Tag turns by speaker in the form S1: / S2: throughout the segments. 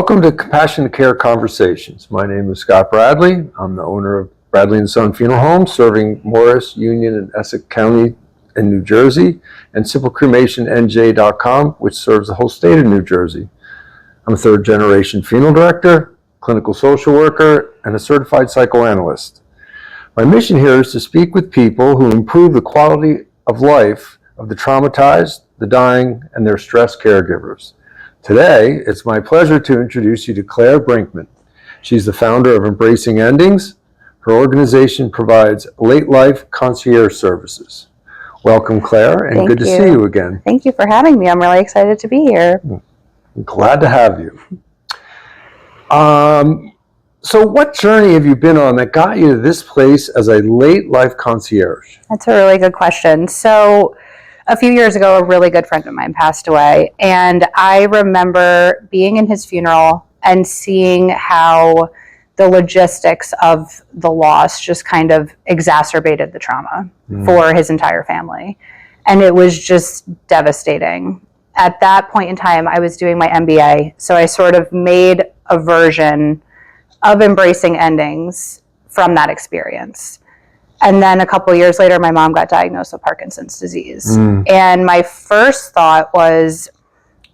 S1: Welcome to Compassionate Care Conversations. My name is Scott Bradley. I'm the owner of Bradley & Son Funeral Home, serving Morris, Union, and Essex County in New Jersey, and SimpleCremationNJ.com, which serves the whole state of New Jersey. I'm a third-generation funeral director, clinical social worker, and a certified psychoanalyst. My mission here is to speak with people who improve the quality of life of the traumatized, the dying, and their stressed caregivers. Today, it's my pleasure to introduce you to Claire Brinkman. She's the founder of Embracing Endings. Her organization provides Late-Life-Concierge services. Welcome, Claire, and good to see you again.
S2: Thank you for having me. I'm really excited to be here.
S1: I'm glad to have you. So what journey have you been on that got you to this place as a late-life concierge?
S2: That's a really good question. So a few years ago, a really good friend of mine passed away, and I remember being in his funeral and seeing how the logistics of the loss just kind of exacerbated the trauma for his entire family. And it was just devastating. At that point in time, I was doing my MBA, so I sort of made a version of Embracing Endings from that experience. And then a couple of years later, my mom got diagnosed with Parkinson's disease. And my first thought was,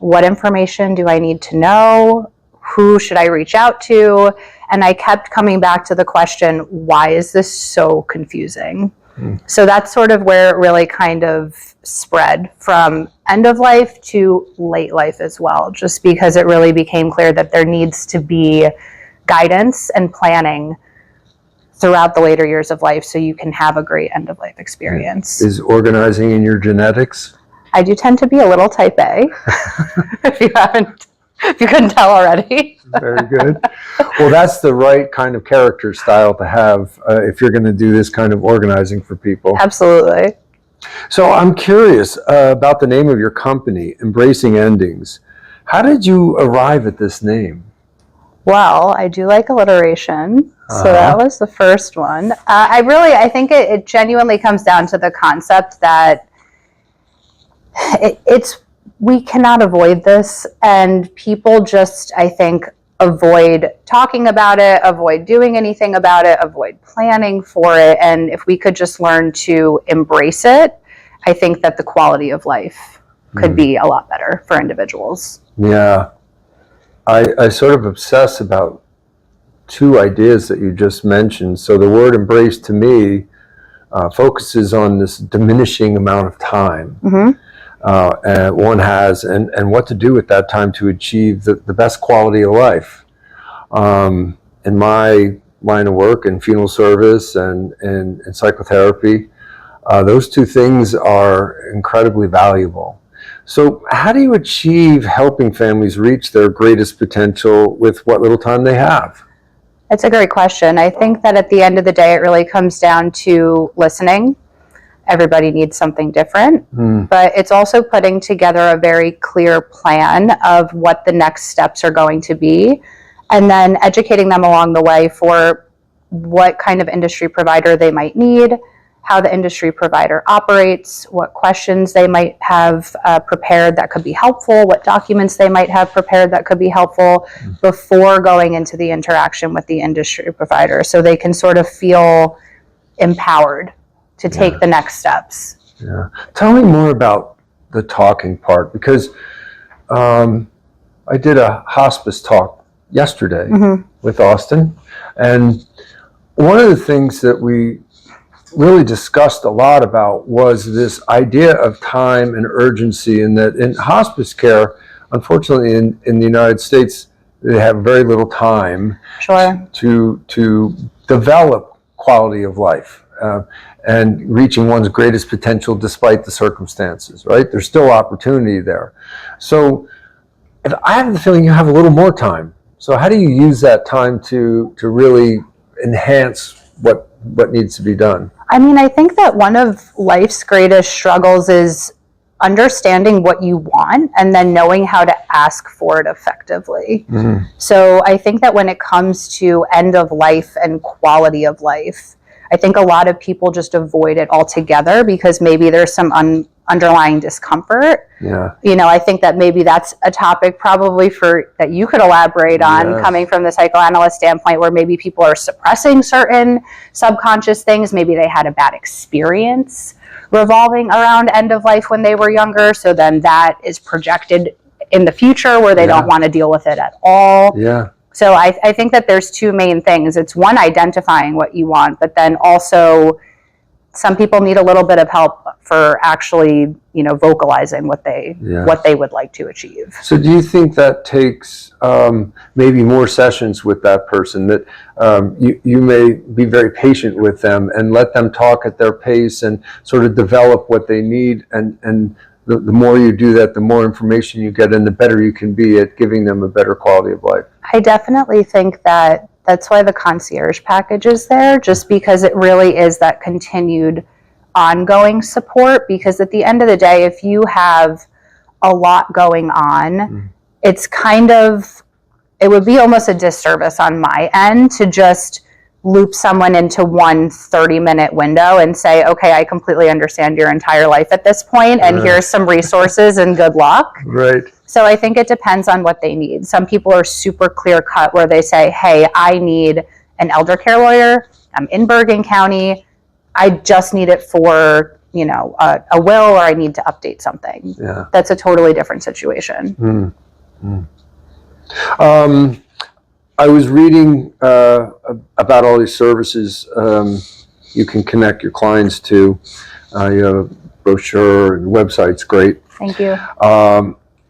S2: what information do I need to know? Who should I reach out to? And I kept coming back to the question, why is this so confusing? So that's sort of where it really kind of spread from end of life to late life as well, just because it really became clear that there needs to be guidance and planning throughout the later years of life so you can have a great end of life experience.
S1: Is organizing in your genetics?
S2: I do tend to be a little type A, if you couldn't tell already.
S1: Very good. Well, that's the right kind of character style to have if you're going to do this kind of organizing for people.
S2: Absolutely.
S1: So I'm curious about the name of your company, Embracing Endings. How did you arrive at this name?
S2: Well, I do like alliteration, so that was the first one. I think it genuinely comes down to the concept that we cannot avoid this, and people just, I think, avoid talking about it, avoid doing anything about it, avoid planning for it, and if we could just learn to embrace it, I think that the quality of life could be a lot better for individuals.
S1: Yeah. I sort of obsess about two ideas that you just mentioned. So the word embrace to me focuses on this diminishing amount of time one has and what to do with that time to achieve the best quality of life. In my line of work in funeral service and psychotherapy, those two things are incredibly valuable. So how do you achieve helping families reach their greatest potential with what little time they have?
S2: That's a great question. I think that at the end of the day, it really comes down to listening. Everybody needs something different, but it's also putting together a very clear plan of what the next steps are going to be, and then educating them along the way for what kind of industry provider they might need, how the industry provider operates, what questions they might have prepared that could be helpful, what documents they might have prepared that could be helpful before going into the interaction with the industry provider, so they can sort of feel empowered to take the next steps.
S1: Yeah. Tell me more about the talking part, because I did a hospice talk yesterday with Austin, and one of the things that we really discussed a lot about was this idea of time and urgency, and that in hospice care, unfortunately in the United States, they have very little time to develop quality of life and reaching one's greatest potential despite the circumstances, right? There's still opportunity there. So I have the feeling you have a little more time. So how do you use that time to really enhance what needs to be done?
S2: I mean, I think that one of life's greatest struggles is understanding what you want and then knowing how to ask for it effectively. So I think that when it comes to end of life and quality of life, I think a lot of people just avoid it altogether because maybe there's some underlying discomfort.
S1: Yeah.
S2: I think that maybe that's a topic probably that you could elaborate on,
S1: Yes.
S2: coming from the psychoanalyst standpoint, where maybe people are suppressing certain subconscious things. Maybe they had a bad experience revolving around end of life when they were younger. So then that is projected in the future where they don't want to deal with it at all.
S1: Yeah.
S2: So I think that there's two main things. It's one, identifying what you want, but then also some people need a little bit of help for actually, vocalizing what they would like to achieve.
S1: So do you think that takes maybe more sessions with that person, that you may be very patient with them and let them talk at their pace and sort of develop what they need, and the more you do that, the more information you get and the better you can be at giving them a better quality of life?
S2: I definitely think that that's why the concierge package is there, just because it really is that continued ongoing support. Because at the end of the day, if you have a lot going on, it would be almost a disservice on my end to just loop someone into one 30-minute window and say, okay, I completely understand your entire life at this point, and here's some resources and good luck.
S1: Right.
S2: So I think it depends on what they need. Some people are super clear cut where they say, hey, I need an elder care lawyer. I'm in Bergen County. I just need it for, a will, or I need to update something.
S1: Yeah.
S2: That's a totally different situation.
S1: I was reading about all these services you can connect your clients to. You have a brochure, and the website's great.
S2: Thank you.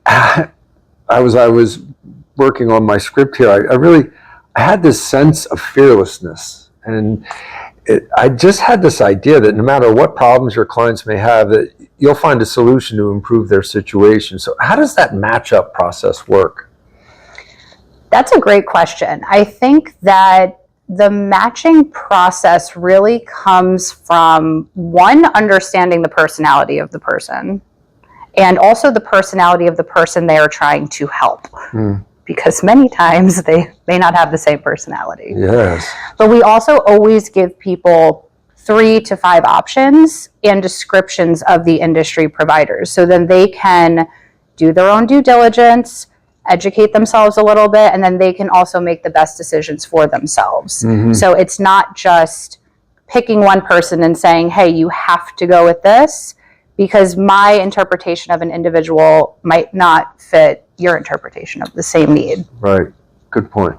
S1: I was working on my script here. I had this sense of fearlessness, and I just had this idea that no matter what problems your clients may have, that you'll find a solution to improve their situation. So how does that match-up process work?
S2: That's a great question. I think that the matching process really comes from, one, understanding the personality of the person, and also the personality of the person they are trying to help. Because many times they may not have the same personality.
S1: Yes.
S2: But we also always give people 3 to 5 options and descriptions of the industry providers, so then they can do their own due diligence, educate themselves a little bit, and then they can also make the best decisions for themselves. So it's not just picking one person and saying, hey, you have to go with this, because my interpretation of an individual might not fit your interpretation of the same need.
S1: Right. Good point.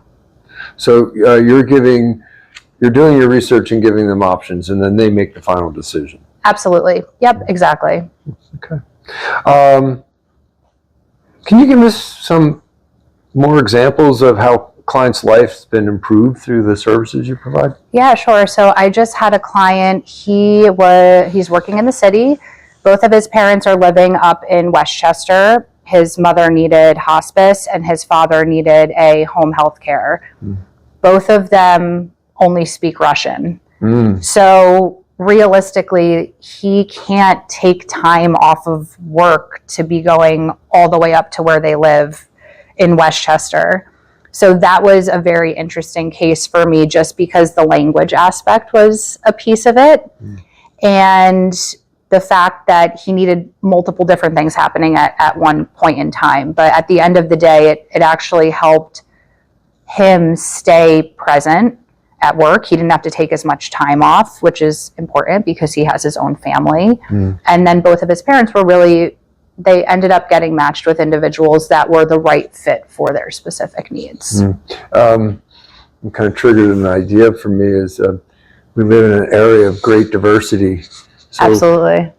S1: So you're doing your research and giving them options, and then they make the final decision.
S2: Absolutely. Yep, exactly.
S1: Okay. Can you give us some more examples of how clients' life's been improved through the services you provide?
S2: Yeah, sure. So I just had a client. He's working in the city. Both of his parents are living up in Westchester. His mother needed hospice and his father needed a home health care. Both of them only speak Russian. So realistically, he can't take time off of work to be going all the way up to where they live in Westchester. So that was a very interesting case for me, just because the language aspect was a piece of it. And the fact that he needed multiple different things happening at one point in time. But at the end of the day, it actually helped him stay present at work. He didn't have to take as much time off, which is important because he has his own family. And then both of his parents they ended up getting matched with individuals that were the right fit for their specific needs.
S1: Kind of triggered an idea for me is we live in an area of great diversity. So,
S2: Absolutely.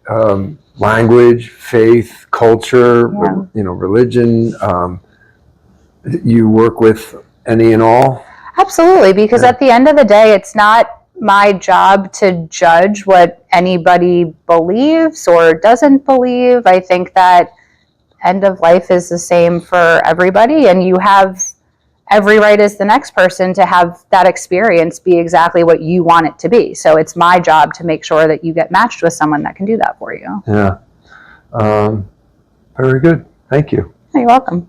S1: Language, faith, culture, religion. You work with any and all?
S2: Absolutely, because at the end of the day, it's not my job to judge what anybody believes or doesn't believe. I think that end of life is the same for everybody, and you have every right as the next person to have that experience be exactly what you want it to be. So it's my job to make sure that you get matched with someone that can do that for you.
S1: Yeah. Very good. Thank you.
S2: You're welcome.